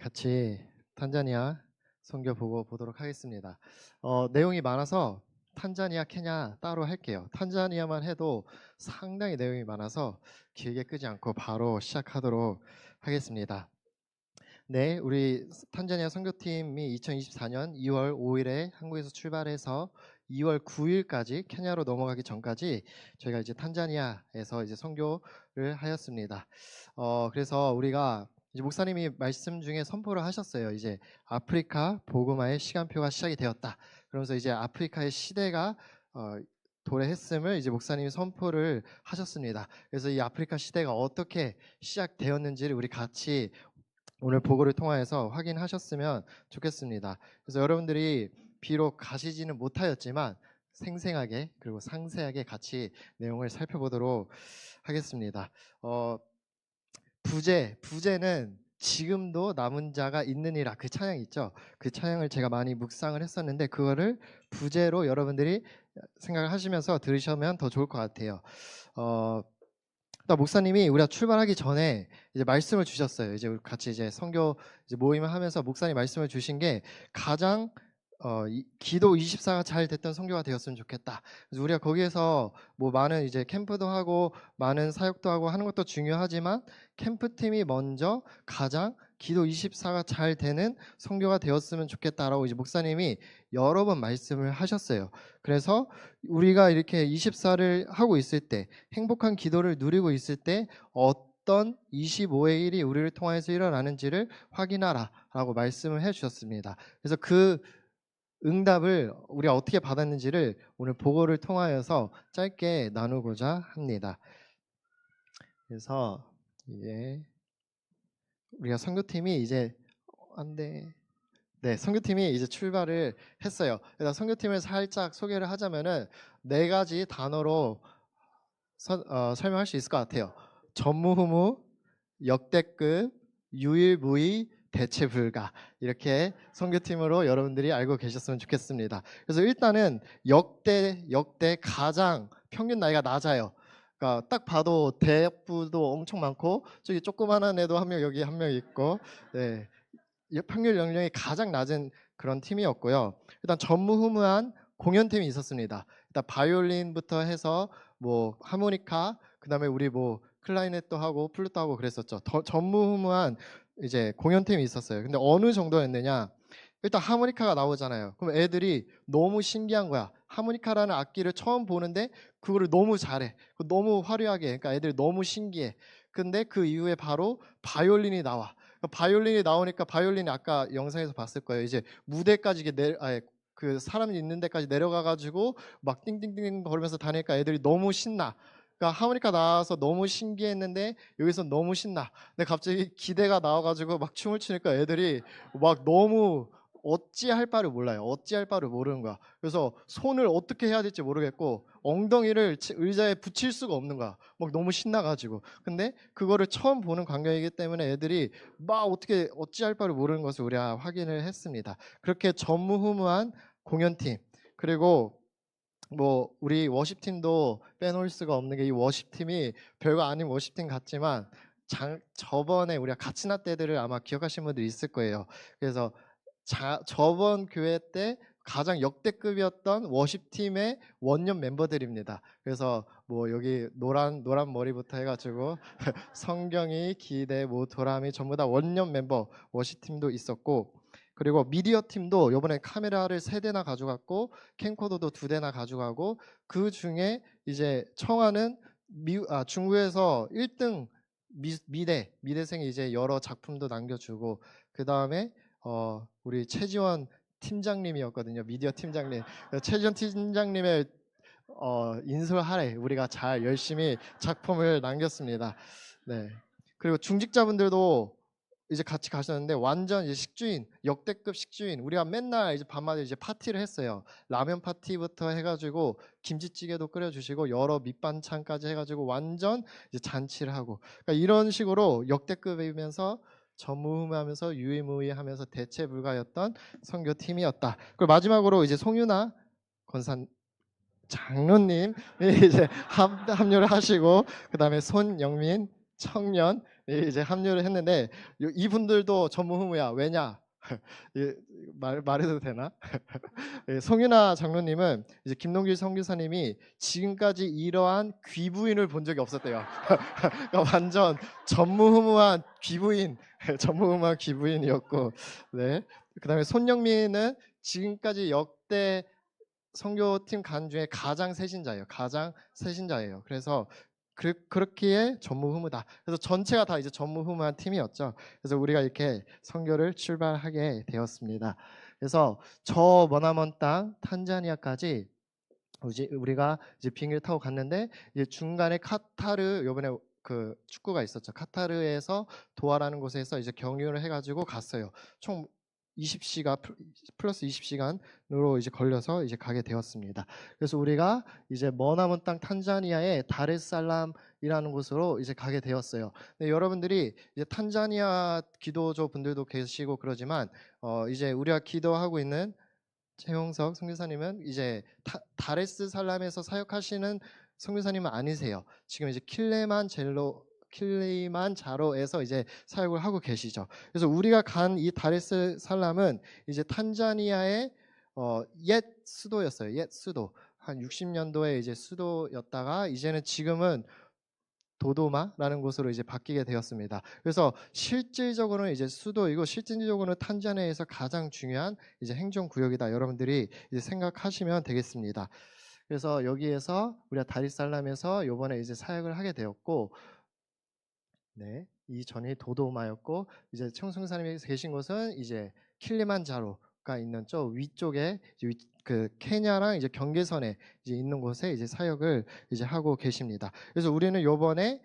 같이 탄자니아 선교 보고 보도록 하겠습니다. 내용이 많아서 탄자니아, 케냐 따로 할게요. 탄자니아만 해도 상당히 내용이 많아서 길게 끄지 않고 바로 시작하도록 하겠습니다. 네, 우리 탄자니아 선교팀이 2024년 2월 5일에 한국에서 출발해서 2월 9일까지 케냐로 넘어가기 전까지 저희가 이제 탄자니아에서 이제 선교를 하였습니다. 그래서 우리가 이제 목사님이 말씀 중에 선포를 하셨어요. 이제 아프리카 복음화의 시간표가 시작이 되었다. 그러면서 이제 아프리카의 시대가 도래했음을 이제 목사님이 선포를 하셨습니다. 그래서 이 아프리카 시대가 어떻게 시작되었는지를 우리 같이 오늘 보고를 통하여서 확인하셨으면 좋겠습니다. 그래서 여러분들이 비록 가시지는 못하였지만 생생하게 그리고 상세하게 같이 내용을 살펴보도록 하겠습니다. 부제는 지금도 남은 자가 있느니라, 그 찬양 있죠. 그 찬양을 제가 많이 묵상을 했었는데 그거를 부제로 여러분들이 생각을 하시면서 들으시면 더 좋을 것 같아요. 목사님이 우리가 출발하기 전에 이제 말씀을 주셨어요. 이제 우리 같이 이제 선교 이제 모임을 하면서 목사님 말씀을 주신 게 가장 기도 24가 잘 됐던 선교가 되었으면 좋겠다. 그래서 우리가 거기에서 뭐 많은 이제 캠프도 하고 많은 사역도 하고 하는 것도 중요하지만 캠프팀이 먼저 가장 기도 24가 잘 되는 선교가 되었으면 좋겠다라고 이제 목사님이 여러 번 말씀을 하셨어요. 그래서 우리가 이렇게 24를 하고 있을 때, 행복한 기도를 누리고 있을 때 어떤 25의 일이 우리를 통해서 일어나는지를 확인하라 라고 말씀을 해주셨습니다. 그래서 그 응답을 우리가 어떻게 받았는지를 오늘 보고를 통하여서 짧게 나누고자 합니다. 그래서 이게 우리가 선교팀이 이제 선교팀이 이제 출발을 했어요. 그래서 선교팀을 살짝 소개를 하자면은 4가지 단어로 설명할 수 있을 것 같아요. 전무후무, 역대급, 유일무이, 대체불가, 이렇게 선교팀으로 여러분들이 알고 계셨으면 좋겠습니다. 그래서 일단은 역대 가장 평균 나이가 낮아요. 그러니까 딱 봐도 대학부도 엄청 많고 저기 조그만한 애도 한 명, 여기 한 명 있고, 네, 평균 연령이 가장 낮은 그런 팀이었고요. 일단 전무후무한 공연팀이 있었습니다. 일단 바이올린부터 해서 뭐 하모니카, 그다음에 우리 뭐 클라리넷도 하고 플루트도 하고 그랬었죠. 전무후무한 이제 공연팀이 있었어요. 근데 어느 정도였느냐? 일단 하모니카가 나오잖아요. 그럼 애들이 너무 신기한 거야. 하모니카라는 악기를 처음 보는데 그거를 너무 잘해. 너무 화려하게. 그러니까 애들이 너무 신기해. 근데 그 이후에 바로 바이올린이 나와. 바이올린이 나오니까 바이올린이 아까 영상에서 봤을 거예요. 이제 무대까지 이게 그 사람이 있는 데까지 내려가 가지고 막 띵띵띵 거리면서 다니니까 애들이 너무 신나. 그러니까 하모니카 나와서 너무 신기했는데 여기서 너무 신나. 근데 갑자기 기대가 나와가지고 막 춤을 추니까 애들이 막 너무 어찌할 바를 몰라요. 어찌할 바를 모르는 거야. 그래서 손을 어떻게 해야 될지 모르겠고 엉덩이를 의자에 붙일 수가 없는 거야. 막 너무 신나가지고. 근데 그거를 처음 보는 광경이기 때문에 애들이 막 어떻게 어찌할 바를 모르는 것을 우리가 확인을 했습니다. 그렇게 전무후무한 공연팀, 그리고 뭐 우리 워십팀도 빼놓을 수가 없는 게 이 워십팀이 별거 아닌 워십팀 같지만 저번에 우리가 가치나 때들을 아마 기억하시는 분들이 있을 거예요. 그래서 저번 교회 때 가장 역대급이었던 워십팀의 원년 멤버들입니다. 그래서 뭐 여기 노란 머리부터 해가지고 성경이, 기대, 뭐 도람이 전부 다 원년 멤버 워십팀도 있었고, 그리고 미디어 팀도 이번에 카메라를 3대나 가져갔고 캠코더도 2대나 가져가고, 그 중에 이제 청아는 중국에서 1등 미대생이 이제 여러 작품도 남겨주고, 그 다음에 우리 최지원 팀장님이었거든요. 미디어 팀장님. 최지원 팀장님의 인솔하에 우리가 잘 열심히 작품을 남겼습니다. 네. 그리고 중직자분들도 이제 같이 가셨는데 완전 이제 식주인, 역대급 식주인. 우리가 맨날 이제 밤마다 이제 파티를 했어요. 라면 파티부터 해가지고 김치찌개도 끓여주시고 여러 밑반찬까지 해가지고 완전 이제 잔치를 하고. 그러니까 이런 식으로 역대급이면서 전무후무하면서 유일무이하면서 대체 불가였던 선교팀이었다. 그리고 마지막으로 이제 송유나 권산 장로님이 이제 합류를 하시고, 그 다음에 손영민 청년 이제 합류를 했는데 이분들도 전무후무야. 왜냐? 말해도 되나? 송윤아 장로님은 이제 김동길 선교사님이 지금까지 이러한 귀부인을 본 적이 없었대요. 그러니까 완전 전무후무한 귀부인, 전무후무한 귀부인이었고, 네. 그다음에 손영민은 지금까지 역대 선교팀 간 중에 가장 세신자예요. 가장 세신자예요. 그래서 그렇기에 전무후무다. 그래서 전체가 다 이제 전무후무한 팀이었죠. 그래서 우리가 이렇게 선교를 출발하게 되었습니다. 그래서 저 머나먼 땅 탄자니아까지 이제 우리가 이제 비행기를 타고 갔는데 이제 중간에 카타르 요번에 그 축구가 있었죠. 카타르에서 도하라는 곳에서 이제 경유를 해가지고 갔어요. 총 20시간 플러스 20시간으로 이제 걸려서 이제 가게 되었습니다. 그래서 우리가 이제 머나먼 땅 탄자니아의 다르살람이라는 곳으로 이제 가게 되었어요. 근데 여러분들이 이제 탄자니아 기도조 분들도 계시고 그러지만 이제 우리가 기도하고 있는 최용석 선교사님은 이제 다레스살람에서 사역하시는 선교사님은 아니세요. 지금 이제 킬리만자로에서 이제 사역을 하고 계시죠. 그래서 우리가 간 이 다레스살람은 이제 탄자니아의 옛 수도였어요. 옛 수도. 한 60년도에 이제 수도였다가 이제는 지금은 도도마라는 곳으로 이제 바뀌게 되었습니다. 그래서 실질적으로는 이제 수도이고 실질적으로는 탄자니아에서 가장 중요한 이제 행정 구역이다. 여러분들이 이제 생각하시면 되겠습니다. 그래서 여기에서 우리가 다리살람에서 요번에 이제 사역을 하게 되었고, 네, 이 전이 도도마였고 이제 청승사님이 계신 곳은 이제 킬리만자로가 있는 저 위쪽에 이제 그 케냐랑 이제 경계선에 이제 있는 곳에 이제 사역을 이제 하고 계십니다. 그래서 우리는 요번에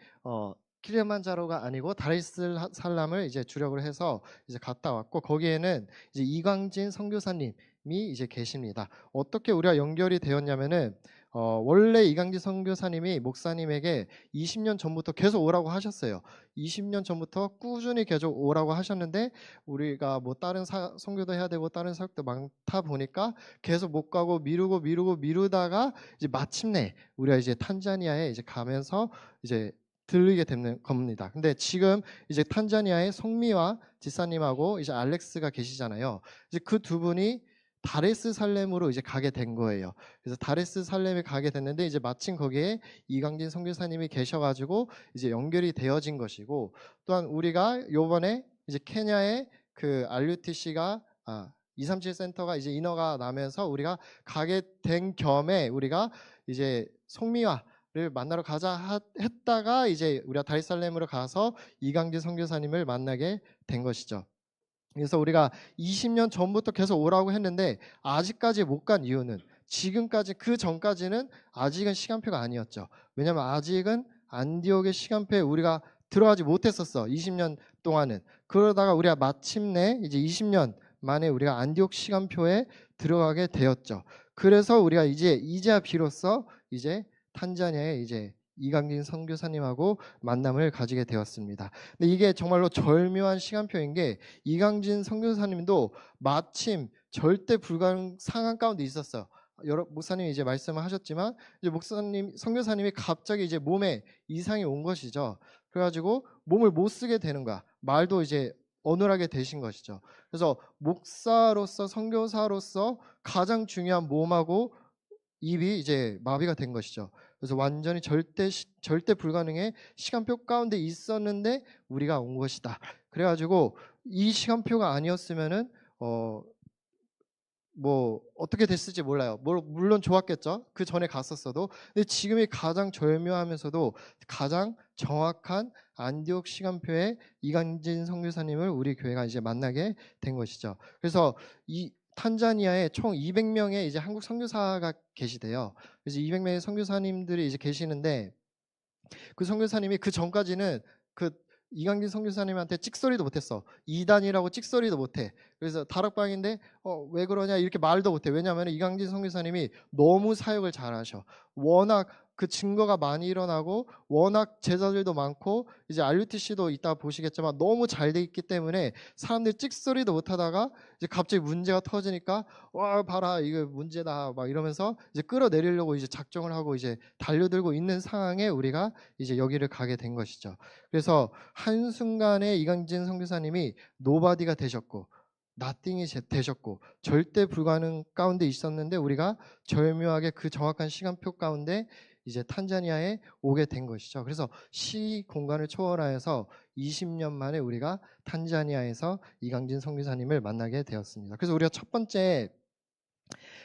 킬리만자로가 아니고 다리살람을 이제 주력을 해서 이제 갔다 왔고 거기에는 이제 이광진 선교사님이 이제 계십니다. 어떻게 우리가 연결이 되었냐면은 원래 이광진 선교사님이 목사님에게 20년 전부터 계속 오라고 하셨어요. 20년 전부터 꾸준히 계속 오라고 하셨는데 우리가 뭐 다른 선교도 해야 되고 다른 사역도 많다 보니까 계속 못 가고 미루다가 이제 마침내 우리가 이제 탄자니아에 이제 가면서 이제 들리게 되는 겁니다. 근데 지금 이제 탄자니아에 송미와 지사님하고 이제 알렉스가 계시잖아요. 이제 그 두 분이 다레스살렘으로 이제 가게 된 거예요. 그래서 다레스살렘에 가게 됐는데 이제 마침 거기에 이광진 선교사님이 계셔가지고 이제 연결이 되어진 것이고 또한 우리가 요번에 이제 케냐에 그 RUTC가 237 센터가 이제 인허가 나면서 우리가 가게 된 겸에 우리가 이제 송미화를 만나러 가자 했다가 이제 우리가 다리살렘으로 가서 이광진 선교사님을 만나게 된 것이죠. 그래서 우리가 20년 전부터 계속 오라고 했는데 아직까지 못 간 이유는 지금까지 그 전까지는 아직은 시간표가 아니었죠. 왜냐하면 아직은 안디옥의 시간표에 우리가 들어가지 못했었어. 20년 동안은. 그러다가 우리가 마침내 이제 20년 만에 우리가 안디옥 시간표에 들어가게 되었죠. 그래서 우리가 이제야 비로소 이제 탄자니아에 이제 이광진 선교사님하고 만남을 가지게 되었습니다. 근데 이게 정말로 절묘한 시간표인 게 이광진 선교사님도 마침 절대 불가능 상황 가운데 있었어요. 여러 목사님이 이제 말씀을 하셨지만 이제 목사님 선교사님이 갑자기 이제 몸에 이상이 온 것이죠. 그래가지고 몸을 못 쓰게 되는 거야. 말도 이제 어눌하게 되신 것이죠. 그래서 목사로서 선교사로서 가장 중요한 몸하고 입이 이제 마비가 된 것이죠. 그래서 완전히 절대 불가능의 시간표 가운데 있었는데 우리가 온 것이다. 그래가지고 이 시간표가 아니었으면은 뭐 어떻게 됐을지 몰라요. 물론 좋았겠죠. 그 전에 갔었어도. 근데 지금이 가장 절묘하면서도 가장 정확한 안디옥 시간표에 이광진 선교사님을 우리 교회가 이제 만나게 된 것이죠. 그래서 이 탄자니아에 총 200명의 이제 한국 선교사가 계시대요. 그래서 200명의 선교사님들이 이제 계시는데 그 선교사님이 그 전까지는 그 이광진 선교사님한테 찍소리도 못했어. 이단이라고 찍소리도 못해. 그래서 다락방인데 왜 그러냐 이렇게 말도 못해. 왜냐하면 이광진 선교사님이 너무 사역을 잘하셔. 워낙 그 증거가 많이 일어나고 워낙 제자들도 많고 이제 RUTC도 이따 보시겠지만 너무 잘 돼 있기 때문에 사람들이 찍소리도 못 하다가 이제 갑자기 문제가 터지니까 와 봐라 이거 문제다 막 이러면서 이제 끌어내리려고 이제 작정을 하고 이제 달려들고 있는 상황에 우리가 이제 여기를 가게 된 것이죠. 그래서 한순간에 이강진 선교사님이 노바디가 되셨고 나띵이 되셨고 절대 불가능 가운데 있었는데 우리가 절묘하게 그 정확한 시간표 가운데 이제 탄자니아에 오게 된 것이죠. 그래서 시 공간을 초월하여서 20년 만에 우리가 탄자니아에서 이강진 선교사님을 만나게 되었습니다. 그래서 우리가 첫 번째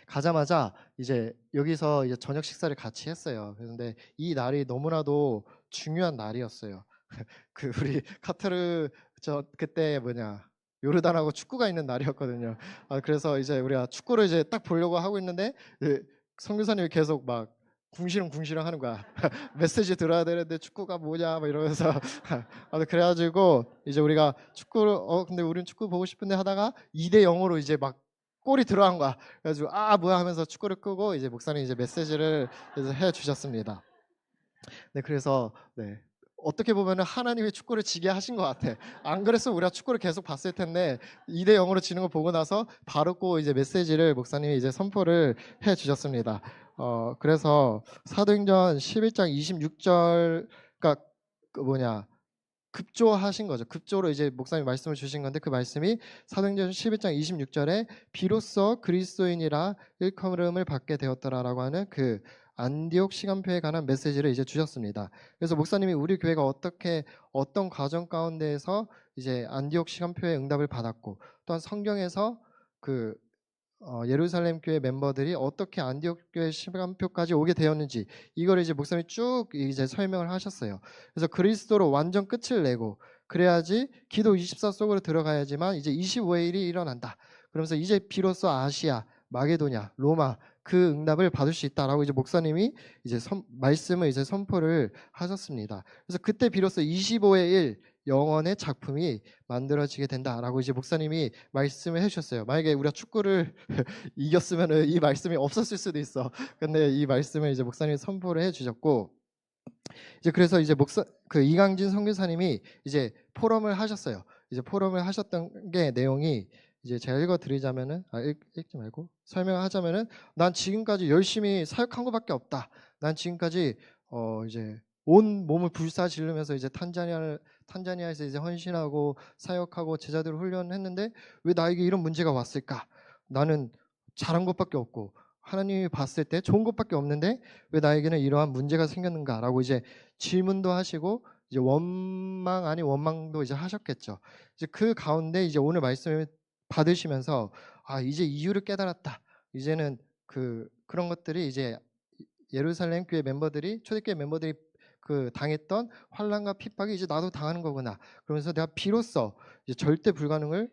가자마자 이제 여기서 이제 저녁 식사를 같이 했어요. 그런데 이 날이 너무나도 중요한 날이었어요. 그 우리 카타르 저 그때 요르단하고 축구가 있는 날이었거든요. 그래서 이제 우리가 축구를 이제 딱 보려고 하고 있는데 선교사님이 계속 막 궁시렁궁시렁 하는 거야. 메시지 들어야 되는데 축구가 뭐냐 막 이러면서 그래가지고 이제 우리가 축구를 근데 우린 축구 보고 싶은데 하다가 2대 0으로 이제 막 골이 들어간 거야. 그래가지고 뭐야 하면서 축구를 끄고 이제 목사님 이제 메시지를 해 주셨습니다. 네, 그래서 네. 어떻게 보면은 하나님이 축구를 지게 하신 것 같아. 안 그랬으면 우리가 축구를 계속 봤을 텐데 2대 0으로 지는 거 보고 나서 바로 이제 메시지를 목사님이 이제 선포를 해 주셨습니다. 그래서 사도행전 11장 26절 그러니까 급조하신 거죠. 급조로 이제 목사님 말씀을 주신 건데 그 말씀이 사도행전 11장 26절에 비로소 그리스도인이라 일컬음을 받게 되었더라라고 하는 그 안디옥 시간표에 관한 메시지를 이제 주셨습니다. 그래서 목사님이 우리 교회가 어떤 과정 가운데에서 이제 안디옥 시간표의 응답을 받았고 또한 성경에서 그 예루살렘 교회 멤버들이 어떻게 안디옥 교회 시간표까지 오게 되었는지 이걸 이제 목사님이 쭉 이제 설명을 하셨어요. 그래서 그리스도로 완전 끝을 내고 그래야지 기도 24 속으로 들어가야지만 이제 25의 일이 일어난다. 그러면서 이제 비로소 아시아, 마게도냐, 로마 그 응답을 받을 수 있다라고 이제 목사님이 이제 말씀을 이제 선포를 하셨습니다. 그래서 그때 비로소 25의 일 영원의 작품이 만들어지게 된다라고 이제 목사님이 말씀을 해주셨어요. 만약에 우리가 축구를 이겼으면 이 말씀이 없었을 수도 있어. 근데 이 말씀을 이제 목사님이 선포를 해주셨고 이제 그래서 이제 이강진 선교사님이 이제 포럼을 하셨어요. 이제 포럼을 하셨던 게 내용이 이제 제가 읽어드리자면은 읽지 말고 설명을 하자면은 난 지금까지 열심히 사역한 것밖에 없다. 난 지금까지 이제 온 몸을 불사지르면서 이제 탄자니아에서 이제 헌신하고 사역하고 제자들을 훈련했는데 왜 나에게 이런 문제가 왔을까? 나는 잘한 것밖에 없고 하나님이 봤을 때 좋은 것밖에 없는데 왜 나에게는 이러한 문제가 생겼는가라고 이제 질문도 하시고 이제 원망 아닌 원망도 이제 하셨겠죠. 이제 그 가운데 이제 오늘 말씀을 받으시면서 이제 이유를 깨달았다. 이제는 그런 것들이 이제 예루살렘 교회 멤버들이 초대교회 멤버들이 당했던 환난과 핍박이 이제 나도 당하는 거구나. 그러면서 내가 비로소 이제 절대 불가능을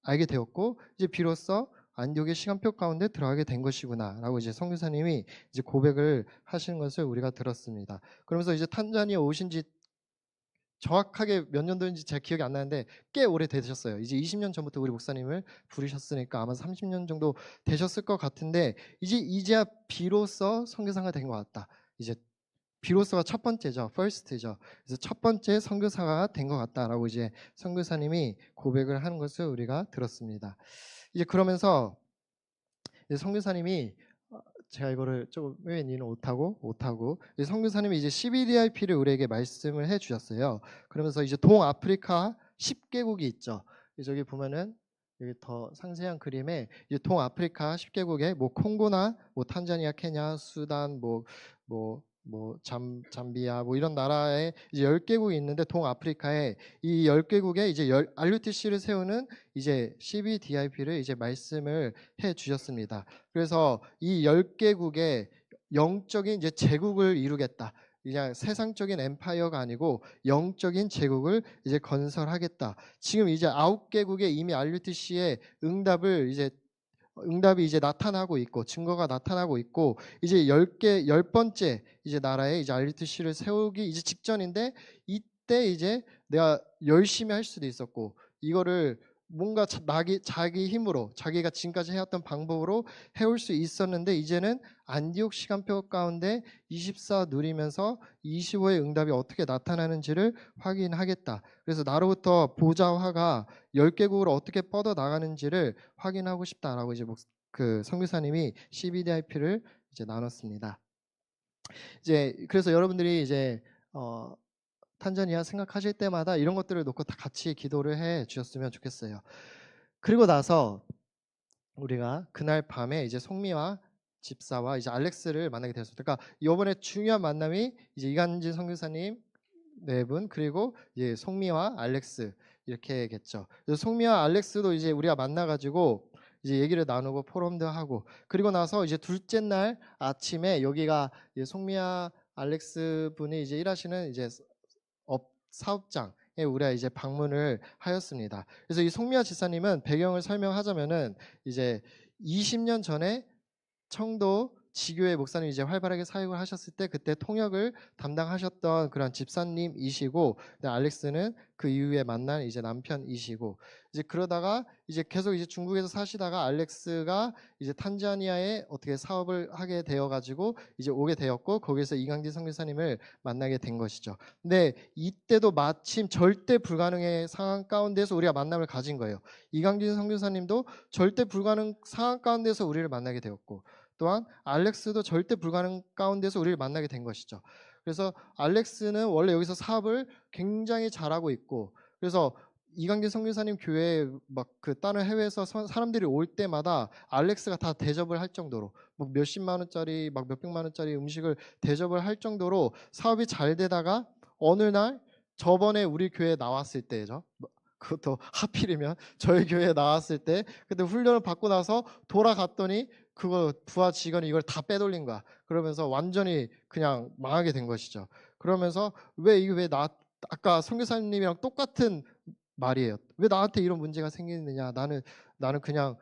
알게 되었고 이제 비로소 안디옥의 시간표 가운데 들어가게 된 것이구나라고 이제 선교사님이 이제 고백을 하시는 것을 우리가 들었습니다. 그러면서 이제 탄자니아 오신 지 정확하게 몇 년도인지 제가 기억이 안 나는데 꽤 오래 되셨어요. 이제 20년 전부터 우리 목사님을 부르셨으니까 아마 30년 정도 되셨을 것 같은데 이제야 비로소 선교사가 된 것 같다. 이제 비로소가 첫 번째죠. first죠. 그래서 첫 번째 선교사가 된 것 같다라고 이제 선교사님이 고백을 하는 것을 우리가 들었습니다. 이제 그러면서 이제 선교사님이 제가 이거를 조금 왜 니는 못하고 선교사님이 이제 CBDIP를 우리에게 말씀을 해주셨어요. 그러면서 이제 동아프리카 10개국이 있죠. 저기 보면은 여기 더 상세한 그림에 이제 동아프리카 10개국에 뭐 콩고나 뭐 탄자니아, 케냐, 수단, 잠비아 뭐 이런 나라에 이제 10개국이 있는데 동아프리카에 이 10개국에 이제 RUTC를 세우는 이제 CBDIP를 이제 말씀을 해 주셨습니다. 그래서 이 10개국의 영적인 이제 제국을 이루겠다. 그냥 세상적인 엠파이어가 아니고 영적인 제국을 이제 건설하겠다. 지금 이제 9개국에 이미 RUTC의 응답이 이제 나타나고 있고 증거가 나타나고 있고 이제 10번째 이제 나라에 이제 RUTC를 세우기 이제 직전인데 이때 이제 내가 열심히 할 수도 있었고 이거를 뭔가 자기 힘으로 자기가 지금까지 해왔던 방법으로 해올 수 있었는데 이제는 안디옥 시간표 가운데 24 누리면서 25의 응답이 어떻게 나타나는지를 확인하겠다. 그래서 나로부터 보좌화가 10개국으로 어떻게 뻗어 나가는지를 확인하고 싶다라고 이제 그 선교사님이 CBDIP를 이제 나눴습니다. 이제 그래서 여러분들이 이제 탄자니아 생각하실 때마다 이런 것들을 놓고 다 같이 기도를 해 주셨으면 좋겠어요. 그리고 나서 우리가 그날 밤에 이제 송미와 집사와 이제 알렉스를 만나게 되었습니다. 그러니까 이번에 중요한 만남이 이제 이간진 선교사님 네 분 그리고 이제 송미와 알렉스 이렇게겠죠. 그래서 송미와 알렉스도 이제 우리가 만나가지고 이제 얘기를 나누고 포럼도 하고 그리고 나서 이제 둘째 날 아침에 여기가 이제 송미와 알렉스 분이 이제 일하시는 이제 사업장에 우리가 이제 방문을 하였습니다. 그래서 이 송미아 지사님은 배경을 설명하자면은 이제 20년 전에 청도 지교회 목사님 이제 활발하게 사역을 하셨을 때 그때 통역을 담당하셨던 그런 집사님이시고 알렉스는 그 이후에 만난 이제 남편이시고 이제 그러다가 이제 계속 이제 중국에서 사시다가 알렉스가 이제 탄자니아에 어떻게 사업을 하게 되어 가지고 이제 오게 되었고 거기서 이강진 선교사님을 만나게 된 것이죠. 근데 이때도 마침 절대 불가능의 상황 가운데서 우리가 만남을 가진 거예요. 이강진 선교사님도 절대 불가능 상황 가운데서 우리를 만나게 되었고 또한 알렉스도 절대 불가능 가운데서 우리를 만나게 된 것이죠. 그래서 알렉스는 원래 여기서 사업을 굉장히 잘하고 있고 그래서 이강진 선교사님 교회에 막 그 다른 해외에서 사람들이 올 때마다 알렉스가 다 대접을 할 정도로 뭐 몇십만 원짜리 막 몇백만 원짜리 음식을 대접을 할 정도로 사업이 잘 되다가 어느 날 저번에 우리 교회에 나왔을 때죠. 그것도 하필이면 저희 교회에 나왔을 때 그때 훈련을 받고 나서 돌아갔더니 그거 부하 직원이 이걸 다 빼돌린 거야. 그러면서 완전히 그냥 망하게 된 것이죠. 그러면서 아까 선교사님이랑 똑같은 말이에요. 왜 나한테 이런 문제가 생기느냐? 나는 그냥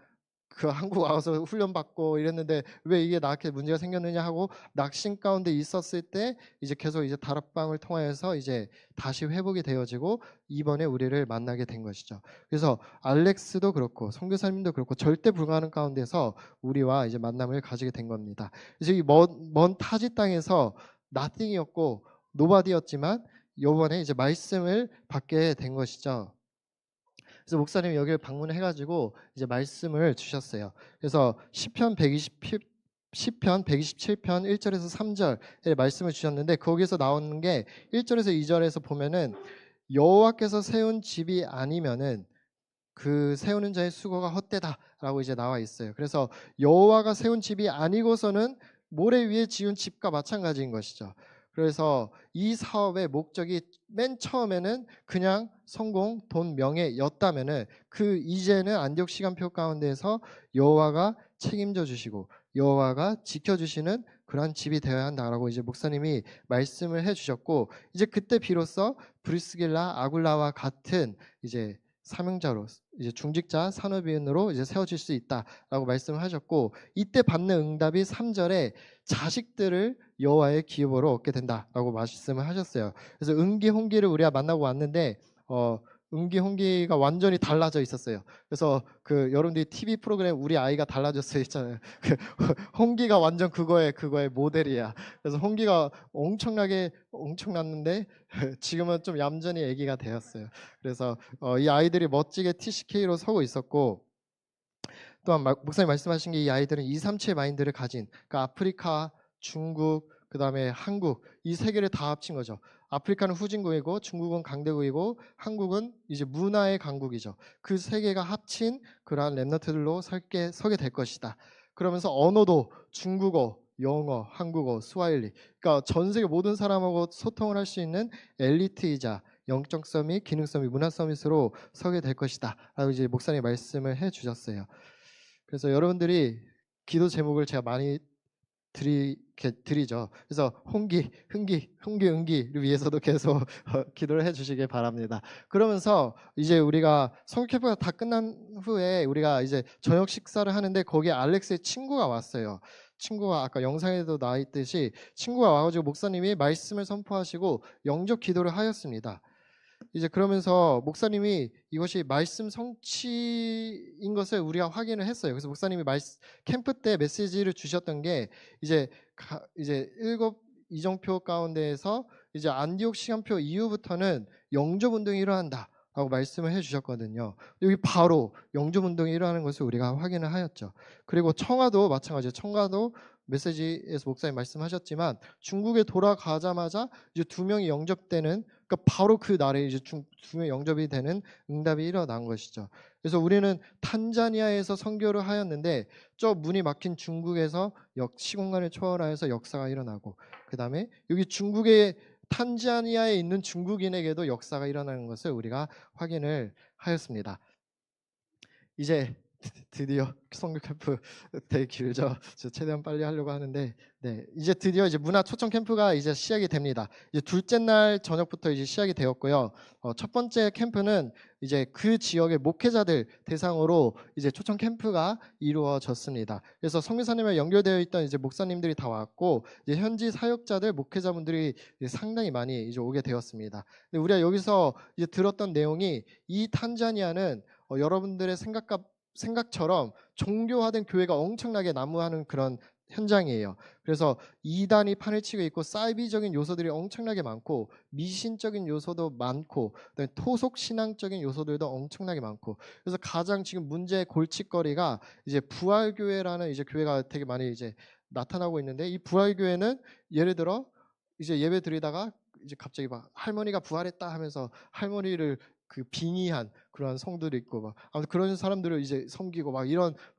그 한국 와서 훈련 받고 이랬는데 왜 이게 나한테 문제가 생겼느냐 하고 낙심 가운데 있었을 때 이제 계속 이제 다락방을 통하여서 이제 다시 회복이 되어지고 이번에 우리를 만나게 된 것이죠. 그래서 알렉스도 그렇고 선교사님도 그렇고 절대 불가능 가운데서 우리와 이제 만남을 가지게 된 겁니다. 그래서 이 먼 타지 땅에서 nothing이었고 nobody였지만 이번에 이제 말씀을 받게 된 것이죠. 그래서 목사님이 여기를 방문해가지고 이제 말씀을 주셨어요. 그래서 시편 127편 1절에서 3절에 말씀을 주셨는데 거기서 나오는 게 1절에서 2절에서 보면은 여호와께서 세운 집이 아니면은 그 세우는 자의 수고가 헛되다라고 이제 나와 있어요. 그래서 여호와가 세운 집이 아니고서는 모래 위에 지은 집과 마찬가지인 것이죠. 그래서 이 사업의 목적이 맨 처음에는 그냥 성공, 돈, 명예였다면은 그 이제는 안디옥 시간표 가운데에서 여호와가 책임져 주시고 여호와가 지켜주시는 그러한 집이 되어야 한다라고 이제 목사님이 말씀을 해주셨고 이제 그때 비로소 브리스길라, 아굴라와 같은 이제 사명자로 이제 중직자 산업인으로 이제 세워질 수 있다라고 말씀을 하셨고 이때 받는 응답이 3절에 자식들을 여호와의 기업으로 얻게 된다라고 말씀을 하셨어요. 그래서 응기 홍기를 우리가 만나고 왔는데 응기 홍기가 완전히 달라져 있었어요. 그래서 그 여러분들이 TV 프로그램 우리 아이가 달라졌어 있잖아요. 그 홍기가 완전 그거의 모델이야. 그래서 홍기가 엄청났는데 지금은 좀 얌전히 아기가 되었어요. 그래서 이 아이들이 멋지게 TCK로 서고 있었고 또한 목사님 말씀하신 게 이 아이들은 237 마인드를 가진 그러니까 아프리카, 중국, 그다음에 한국 이 세 개를 다 합친 거죠. 아프리카는 후진국이고 중국은 강대국이고 한국은 이제 문화의 강국이죠. 그 세 개가 합친 그러한 렘넌트들로 서게 될 것이다. 그러면서 언어도 중국어, 영어, 한국어, 스와힐리 그러니까 전 세계 모든 사람하고 소통을 할 수 있는 엘리트이자 영적 서밋, 기능 서밋, 문화 서밋으로 서게 될 것이다. 라고 이제 목사님이 말씀을 해 주셨어요. 그래서 여러분들이 기도 제목을 제가 많이 드리죠. 그래서 홍기, 응기를 위해서도 계속 기도를 해주시길 바랍니다. 그러면서 이제 우리가 성교 캠프가 다 끝난 후에 우리가 이제 저녁 식사를 하는데 거기에 알렉스의 친구가 왔어요. 친구가 아까 영상에도 나와 있듯이 친구가 와가지고 목사님이 말씀을 선포하시고 영적 기도를 하였습니다. 이제 그러면서 목사님이 이것이 말씀 성취인 것을 우리가 확인을 했어요. 그래서 목사님이 캠프 때 메시지를 주셨던 게 이제 7 이정표 가운데에서 이제 안디옥 시간표 이후부터는 영접 운동이 일어난다라고 말씀을 해주셨거든요. 여기 바로 영접 운동이 일어나는 것을 우리가 확인을 하였죠. 그리고 청와도 마찬가지예요. 청와도 메시지에서 목사님 말씀하셨지만 중국에 돌아가자마자 이제 2명이 영접되는, 그러니까 바로 그 날에 이제 2명 영접이 되는 응답이 일어난 것이죠. 그래서 우리는 탄자니아에서 선교를 하였는데 저 문이 막힌 중국에서 시공간을 초월하여서 역사가 일어나고, 그 다음에 여기 중국의 탄자니아에 있는 중국인에게도 역사가 일어나는 것을 우리가 확인을 하였습니다. 이제 드디어 선교 캠프 되게 길죠. 최대한 빨리 하려고 하는데, 이제 드디어 이제 문화 초청 캠프가 이제 시작이 됩니다. 이제 둘째 날 저녁부터 이제 시작이 되었고요. 첫 번째 캠프는 이제 그 지역의 목회자들 대상으로 이제 초청 캠프가 이루어졌습니다. 그래서 성교사님과 연결되어 있던 이제 목사님들이 다 왔고, 이제 현지 사역자들, 목회자분들이 이제 상당히 많이 이제 오게 되었습니다. 근데 우리가 여기서 이제 들었던 내용이, 이 탄자니아는 여러분들의 생각처럼 종교화된 교회가 엄청나게 난무하는 그런 현장이에요. 그래서 이단이 판을 치고 있고 사이비적인 요소들이 엄청나게 많고 미신적인 요소도 많고 토속 신앙적인 요소들도 엄청나게 많고, 그래서 가장 지금 문제의 골칫거리가 이제 부활교회라는 이제 교회가 되게 많이 이제 나타나고 있는데, 이 부활교회는 예를 들어 이제 예배 드리다가 이제 갑자기 막 할머니가 부활했다 하면서 할머니를 빙의한 그런 성들이 있고, 막 아무튼 그런 사람들을 이제 섬기고 막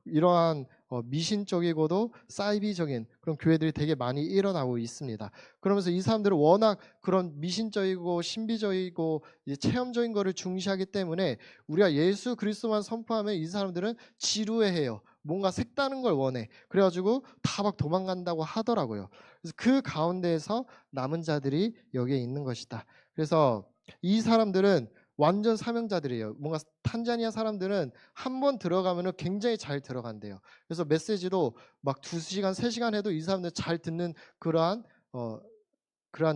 이러한 미신적이고도 사이비적인 그런 교회들이 되게 많이 일어나고 있습니다. 그러면서 이 사람들은 워낙 그런 미신적이고 신비적이고 이제 체험적인 거를 중시하기 때문에 우리가 예수 그리스도만 선포하면 이 사람들은 지루해해요. 뭔가 색다른 걸 원해. 그래가지고 다 막 도망간다고 하더라고요. 그래서 그 가운데에서 남은 자들이 여기에 있는 것이다. 그래서 이 사람들은 완전 사명자들이에요. 뭔가 탄자니아 사람들은 한 번 들어가면은 굉장히 잘 들어간대요. 그래서 메시지도 막 2시간, 3시간 해도 이 사람들 잘 듣는 그러한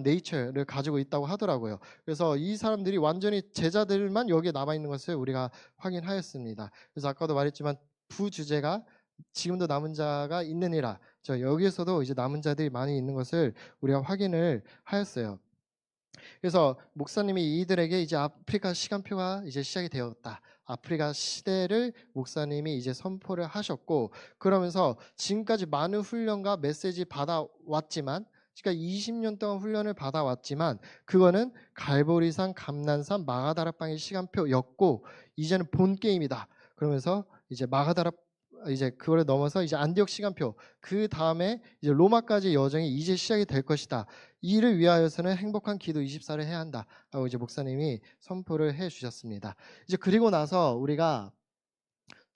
네이처를 가지고 있다고 하더라고요. 그래서 이 사람들이 완전히 제자들만 여기에 남아 있는 것을 우리가 확인하였습니다. 그래서 아까도 말했지만 부주제가 지금도 남은 자가 있느니라. 여기에서도 이제 남은 자들이 많이 있는 것을 우리가 확인을 하였어요. 그래서 목사님이 이들에게 이제 아프리카 시간표가 이제 시작이 되었다. 아프리카 시대를 목사님이 이제 선포를 하셨고, 그러면서 지금까지 많은 훈련과 메시지 받아왔지만, 그러니까 20년 동안 훈련을 받아왔지만 그거는 갈보리산, 감난산, 마가다락방의 시간표였고 이제는 본 게임이다. 그러면서 이제 이제 그거를 넘어서 이제 안디옥 시간표, 그 다음에 이제 로마까지 여정이 이제 시작이 될 것이다. 이를 위하여서는 행복한 기도 24를 해야 한다라고 이제 목사님이 선포를 해주셨습니다. 이제 그리고 나서 우리가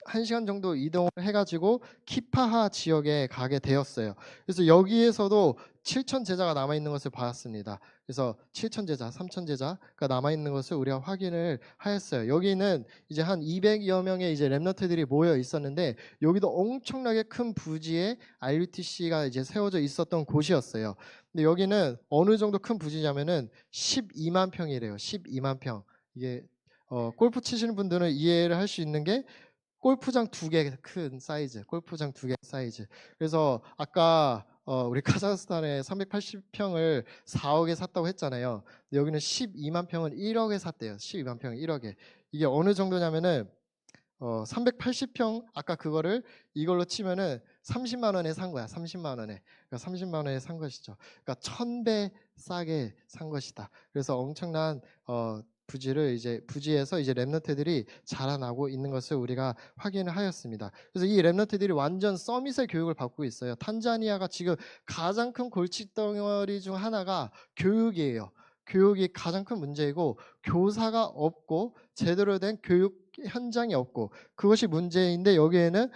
1시간 정도 이동을 해가지고 키파하 지역에 가게 되었어요. 그래서 여기에서도 7천 제자가 남아 있는 것을 봤습니다. 그래서 7천 제자, 3천 제자가 남아 있는 것을 우리가 확인을 하였어요. 여기는 이제 한 200여 명의 이제 렘넌트들이 모여 있었는데, 여기도 엄청나게 큰 부지에 RUTC가 이제 세워져 있었던 곳이었어요. 근데 여기는 어느 정도 큰 부지냐면은 12만 평이래요. 12만 평. 이게 골프 치시는 분들은 이해를 할 수 있는 게, 골프장 2개 큰 사이즈, 골프장 2개 사이즈. 그래서 아까 우리 카자흐스탄에 380평을 4억에 샀다고 했잖아요. 근데 여기는 12만 평은 1억에 샀대요. 12만 평은 1억에. 이게 어느 정도냐면은 380평, 아까 그거를 이걸로 치면은 30만 원에 산 거야. 30만 원에. 그러니까 30만 원에 산 것이죠. 그러니까 1000배 싸게 산 것이다. 그래서 엄청난 부지에서 이제 렘넌트들이 자라나고 있는 것을 우리가 확인을 하였습니다. 그래서 이 렘넌트들이 완전 서밋의 교육을 받고 있어요. 탄자니아가 지금 가장 큰 골칫덩어리 중 하나가 교육이에요. 교육이 가장 큰 문제이고, 교사가 없고 제대로 된 교육 현장이 없고, 그것이 문제인데, 여기에는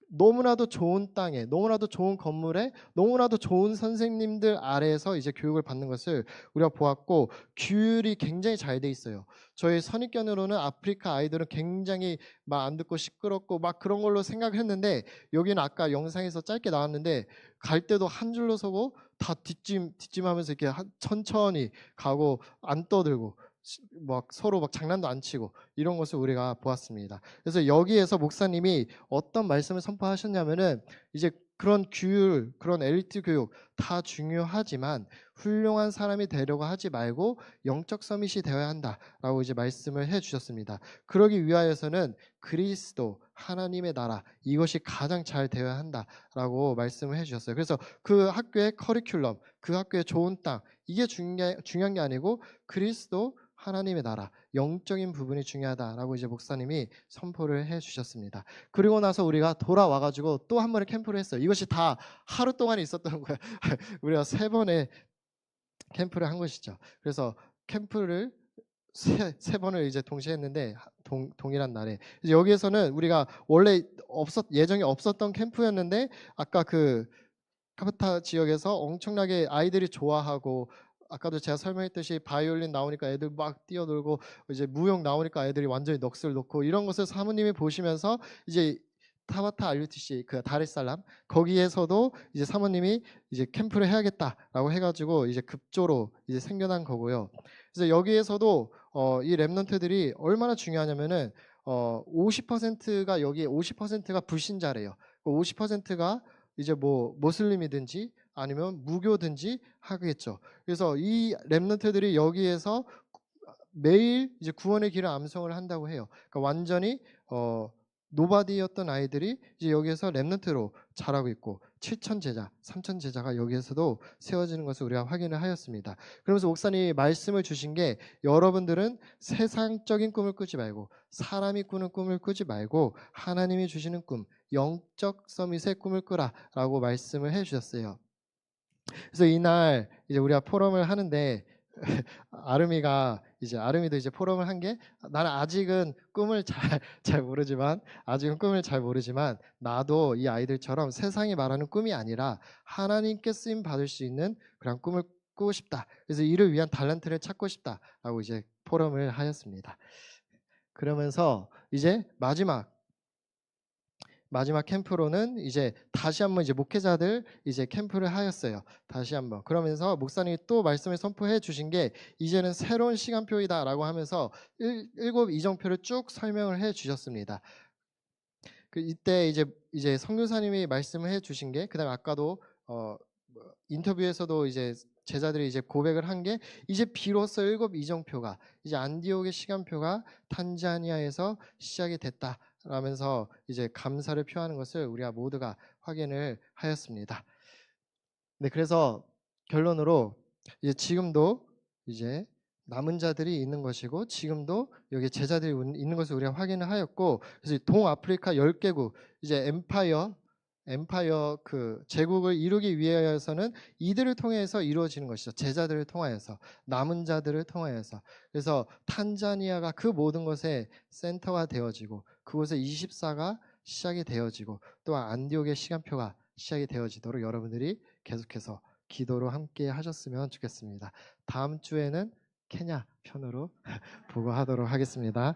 너무나도 좋은 땅에, 너무나도 좋은 건물에, 너무나도 좋은 선생님들 아래에서 이제 교육을 받는 것을 우리가 보았고, 규율이 굉장히 잘 돼 있어요. 저희 선입견으로는 아프리카 아이들은 굉장히 막 안 듣고 시끄럽고 막 그런 걸로 생각을 했는데, 여기는 아까 영상에서 짧게 나왔는데 갈 때도 한 줄로 서고 다 뒷짐하면서 이렇게 천천히 가고 안 떠들고, 막 서로 막 장난도 안 치고 이런 것을 우리가 보았습니다. 그래서 여기에서 목사님이 어떤 말씀을 선포하셨냐면은 이제 그런 규율, 그런 엘리트 교육 다 중요하지만 훌륭한 사람이 되려고 하지 말고 영적 서밋이 되어야 한다라고 이제 말씀을 해 주셨습니다. 그러기 위하여서는 그리스도 하나님의 나라 이것이 가장 잘 되어야 한다라고 말씀을 해 주셨어요. 그래서 그 학교의 커리큘럼, 그 학교의 좋은 땅 이게 중요한 게 아니고 그리스도 하나님의 나라, 영적인 부분이 중요하다라고 이제 목사님이 선포를 해 주셨습니다. 그리고 나서 우리가 돌아와 가지고 또 한 번의 캠프를 했어요. 이것이 다 하루 동안에 있었던 거예요. 우리가 3번의 캠프를 한 것이죠. 그래서 캠프를 세 번을 이제 동시에 했는데 동일한 날에 이제 여기에서는 우리가 원래 예정에 없었던 캠프였는데 아까 그 카프타 지역에서 엄청나게 아이들이 좋아하고 아까도 제가 설명했듯이 바이올린 나오니까 애들 막 뛰어놀고 이제 무용 나오니까 애들이 완전히 넋을 놓고 이런 것을 사모님이 보시면서 이제 타바타 RUTC 그 다르살람 거기에서도 이제 사모님이 이제 캠프를 해야겠다라고 해가지고 이제 급조로 이제 생겨난 거고요. 그래서 여기에서도 이 렘넌트들이 얼마나 중요하냐면은 50%가 여기 50%가 불신자래요. 50%가 이제 뭐 모슬림이든지 아니면 무교든지 하겠죠. 그래서 이 렘넌트들이 여기에서 매일 이제 구원의 길을 암송을 한다고 해요. 그러니까 완전히 노바디였던 아이들이 이제 여기에서 렘넌트로 자라고 있고 7천 제자, 3천 제자가 여기에서도 세워지는 것을 우리가 확인을 하였습니다. 그러면서 목사님이 말씀을 주신 게 여러분들은 세상적인 꿈을 꾸지 말고 사람이 꾸는 꿈을 꾸지 말고 하나님이 주시는 꿈, 영적 서밋의 꿈을 꾸라라고 말씀을 해주셨어요. 그래서 이날 이제 우리가 포럼을 하는데 아름이도 이제 포럼을 한 게 나는 아직은 꿈을 잘 모르지만 나도 이 아이들처럼 세상이 말하는 꿈이 아니라 하나님께 쓰임 받을 수 있는 그런 꿈을 꾸고 싶다. 그래서 이를 위한 달란트를 찾고 싶다라고 이제 포럼을 하였습니다. 그러면서 이제 마지막 캠프로는 이제 다시 한번 이제 목회자들 이제 캠프를 하였어요. 다시 한번. 그러면서 목사님이 또 말씀을 선포해 주신 게 이제는 새로운 시간표이다라고 하면서 7 이정표를 쭉 설명을 해 주셨습니다. 그 이때 이제 성교사님이 말씀을 해 주신 게 그다음에 아까도 인터뷰에서도 이제 제자들이 이제 고백을 한 게 이제 비로소 7 이정표가 이제 안디옥의 시간표가 탄자니아에서 시작이 됐다. 라면서 이제 감사를 표하는 것을 우리가 모두가 확인을 하였습니다. 네, 그래서 결론으로 이제 지금도 이제 남은 자들이 있는 것이고 지금도 여기 제자들이 있는 것을 우리가 확인을 하였고 그래서 동아프리카 10개국 이제 엠파이어 그 제국을 이루기 위해서는 이들을 통해서 이루어지는 것이죠. 제자들을 통하여서 남은 자들을 통하여서 그래서 탄자니아가 그 모든 것의 센터가 되어지고 그곳에 24가 시작이 되어지고 또한 안디옥의 시간표가 시작이 되어지도록 여러분들이 계속해서 기도로 함께 하셨으면 좋겠습니다. 다음 주에는 케냐 편으로 보고하도록 하겠습니다.